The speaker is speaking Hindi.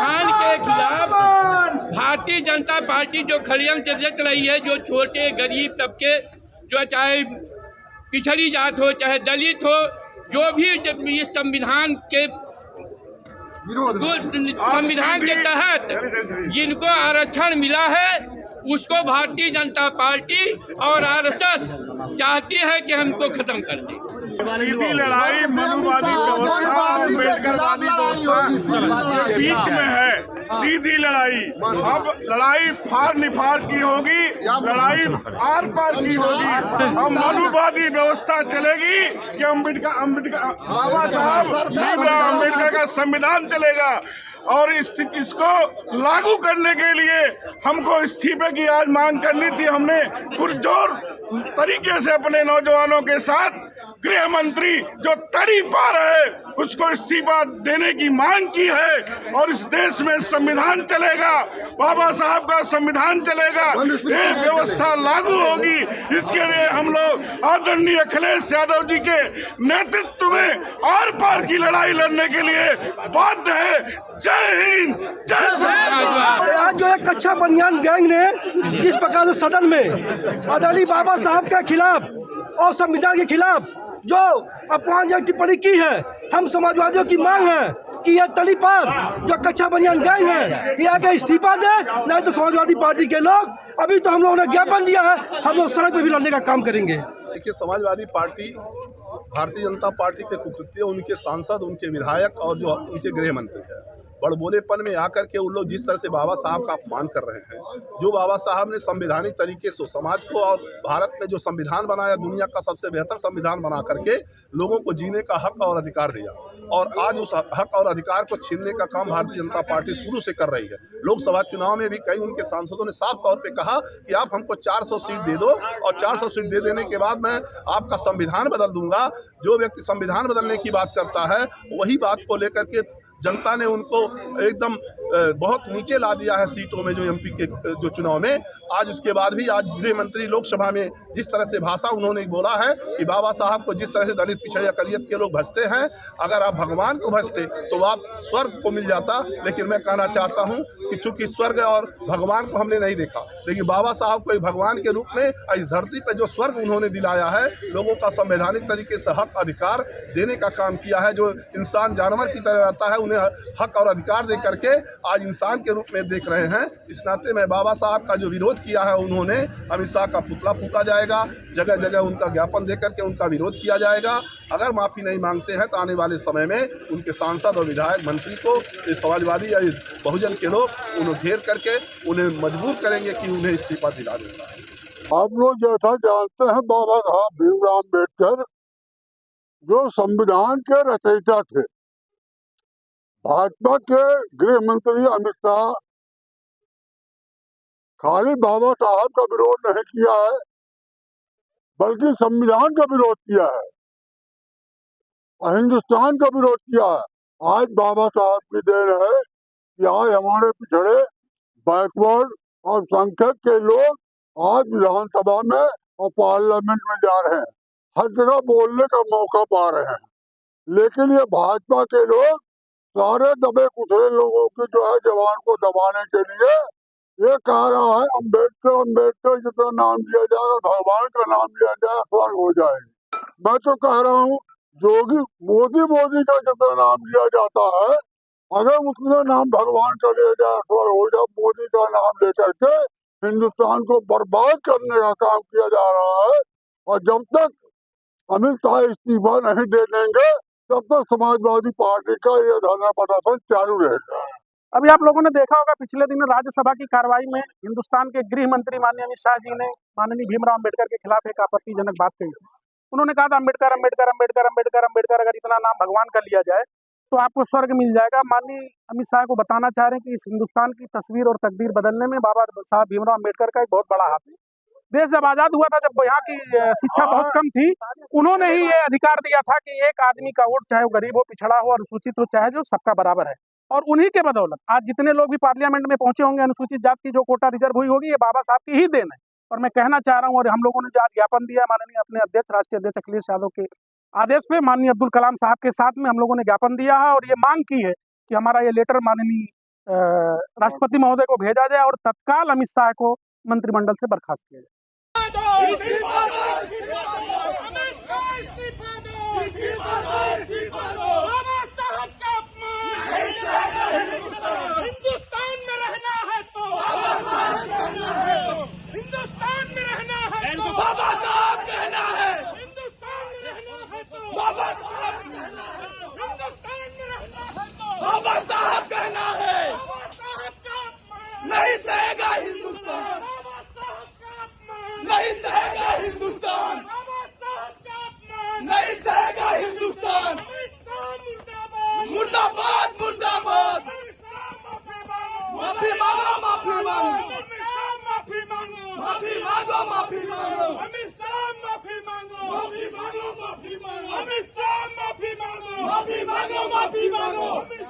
संविधान के खिलाफ भारतीय जनता पार्टी जो षड्यंत्र रच रही है, जो छोटे गरीब तबके, जो चाहे पिछड़ी जात हो चाहे दलित हो, जो भी इस संविधान के तहत जिनको आरक्षण मिला है, उसको भारतीय जनता पार्टी और आरएसएस चाहती है कि हमको खत्म कर दे। सीधी लड़ाई मनुवादी व्यवस्था अम्बेडकरवादी व्यवस्था के बीच में है। सीधी लड़ाई, अब लड़ाई फार निफार की होगी, लड़ाई आर पार की होगी। अब मनुवादी व्यवस्था चलेगी कि बाबा साहब भीमराव अम्बेडकर का संविधान चलेगा। और इसको लागू करने के लिए हमको इस्तीफे की आज मांग करनी थी। हमने पुरजोर तरीके से अपने नौजवानों के साथ गृह मंत्री जो तड़ी पार है उसको इस्तीफा देने की मांग की है। और इस देश में संविधान चलेगा, बाबा साहब का संविधान चलेगा, ये व्यवस्था लागू होगी। इसके लिए हम लोग आदरणीय अखिलेश यादव जी के नेतृत्व में आर पार की लड़ाई लड़ने के लिए बाध्य है। जय हिंद, जय। आज जो है कच्चा बनियान गैंग ने जिस प्रकार से सदन में आदरणीय बाबा साहब के खिलाफ और संविधान के खिलाफ जो अपमानजनक टिप्पणी की है, हम समाजवादियों की मांग है कि यह तली पार जो कच्चा बनियान गैंग है ये आगे इस्तीफा दे, नहीं तो समाजवादी पार्टी के लोग, अभी तो हम लोगों ने ज्ञापन दिया है, हम लोग सड़क पर भी लड़ने का काम करेंगे। देखिए, समाजवादी पार्टी भारतीय जनता पार्टी के कुकृत्य, उनके सांसद, उनके विधायक और जो उनके गृह मंत्री है, बड़बोलेपन में आकर के उन लोग जिस तरह से बाबा साहब का अपमान कर रहे हैं, जो बाबा साहब ने संवैधानिक तरीके से समाज को और भारत में जो संविधान बनाया, दुनिया का सबसे बेहतर संविधान बना करके लोगों को जीने का हक और अधिकार दिया, और आज उस हक और अधिकार को छीनने का काम भारतीय जनता पार्टी शुरू से कर रही है। लोकसभा चुनाव में भी कई उनके सांसदों ने साफ तौर पर कहा कि आप हमको 400 सीट दे दो और 400 सीट दे देने के बाद मैं आपका संविधान बदल दूंगा। जो व्यक्ति संविधान बदलने की बात करता है, वही बात को लेकर के जनता ने उनको एकदम बहुत नीचे ला दिया है सीटों में, जो एमपी के जो चुनाव में। आज उसके बाद भी आज गृह मंत्री लोकसभा में जिस तरह से भाषा उन्होंने बोला है कि बाबा साहब को जिस तरह से दलित पिछड़े अकलियत के लोग भजते हैं, अगर आप भगवान को भजते तो आप स्वर्ग को मिल जाता। लेकिन मैं कहना चाहता हूं कि चूंकि स्वर्ग और भगवान को हमने नहीं देखा, लेकिन बाबा साहब को एक भगवान के रूप में इस धरती पर जो स्वर्ग उन्होंने दिलाया है, लोगों का संवैधानिक तरीके से हक अधिकार देने का काम किया है। जो इंसान जानवर की तरह रहता है, उन्हें हक और अधिकार दे करके आज इंसान के रूप में देख रहे हैं। इस नाते में बाबा साहब का जो विरोध किया है उन्होंने, अमित शाह का पुतला फूका जाएगा, जगह जगह उनका ज्ञापन दे करके उनका विरोध किया जाएगा। अगर माफ़ी नहीं मांगते हैं तो आने वाले समय में उनके सांसद और विधायक मंत्री को समाजवादी या बहुजन के लोग उन्हें घेर करके उन्हें मजबूर करेंगे कि उन्हें इस्तीफा दिला देगा। आप लोग जैसा जानते हैं, बाबा साहब भीमराव अम्बेडकर जो संविधान के रचयिता थे, भाजपा के गृह मंत्री अमित शाह खाली बाबा साहब का विरोध नहीं किया है, बल्कि संविधान का विरोध किया है और हिंदुस्तान का विरोध किया है। आज बाबा साहब की देन है कि आज हमारे पिछड़े, बैकवर्ड और संख्यक के लोग आज विधानसभा में और पार्लियामेंट में जा रहे हैं, हर जगह बोलने का मौका पा रहे हैं। लेकिन ये भाजपा के लोग सारे दबे कुचले लोगों की जो है जवान को दबाने के लिए ये कह रहा है अम्बेडकर जितना नाम लिया जाएगा, भगवान का नाम लिया जाए, स्वर्ग हो जाएगी। मैं तो कह रहा हूँ मोदी का जितना नाम लिया जाता है, अगर उतना नाम भगवान का लिया जाए, स्वर्ग हो जाए। मोदी का नाम लेकर के हिंदुस्तान को बर्बाद करने का काम किया जा रहा है, और जब तक अमित शाह इस्तीफा नहीं दे देंगे तब तक समाजवादी पार्टी का यह धरना प्रदर्शन चालू रहेगा। अभी आप लोगों ने देखा होगा, पिछले दिन राज्यसभा की कार्रवाई में हिंदुस्तान के गृह मंत्री माननीय अमित शाह जी ने माननीय भीमराव अम्बेडकर के खिलाफ एक आपत्तिजनक बात कही थी। उन्होंने कहा था अम्बेडकर अम्बेडकर अम्बेडकर अम्बेडकर अम्बेडकर, अगर इतना नाम भगवान का लिया जाए तो आपको स्वर्ग मिल जाएगा। माननीय अमित शाह को बताना चाह रहे हैं कि इस हिंदुस्तान की तस्वीर और तकदीर बदलने में बाबा साहब भीमराव अम्बेडकर का एक बहुत बड़ा हाथ है। देश जब आजाद हुआ था, जब यहाँ की शिक्षा बहुत कम थी, उन्होंने ही ये अधिकार दिया था कि एक आदमी का वोट, चाहे वो गरीब हो, पिछड़ा हो, अनुसूचित हो, चाहे जो, सबका बराबर है। और उन्हीं के बदौलत आज जितने लोग भी पार्लियामेंट में पहुंचे होंगे, अनुसूचित जाति की जो कोटा रिजर्व हुई होगी, ये बाबा साहब की ही देन है। और मैं कहना चाह रहा हूँ, और हम लोगों ने जो आज ज्ञापन दिया माननीय अपने अध्यक्ष, राष्ट्रीय अध्यक्ष अखिलेश यादव के आदेश पे, माननीय अब्दुल कलाम साहब के साथ में हम लोगों ने ज्ञापन दिया है और ये मांग की है कि हमारा ये लेटर माननीय राष्ट्रपति महोदय को भेजा जाए और तत्काल अमित शाह को मंत्रिमंडल से बर्खास्त किया जाए। हिंदुस्तान में रहना है तो हिंदुस्तान में रहना है तो बाबा साहब कहना है। हिंदुस्तान में रहना है तो बाबा साहब कहना है। हिंदुस्तान में रहना है तो बाबा साहब कहना है। बाबा साहब का अपमान नहीं सहेगा हिंदुस्तान। बाबा साहब का अपमान नहीं सहेगा हिंदुस्तान। बाबा साहब का अपमान नहीं सहेगा हिंदुस्तान। मुर्दाबाद मुर्दाबाद। माफी मांगो माफी मांगो माफी मांगो माफी मांगो माफी मांगो अमित शाह माफी मांगो माफी मांगो माफी मांगो अमित शाह माफी मांगो माफी मांगो माफी मांगो।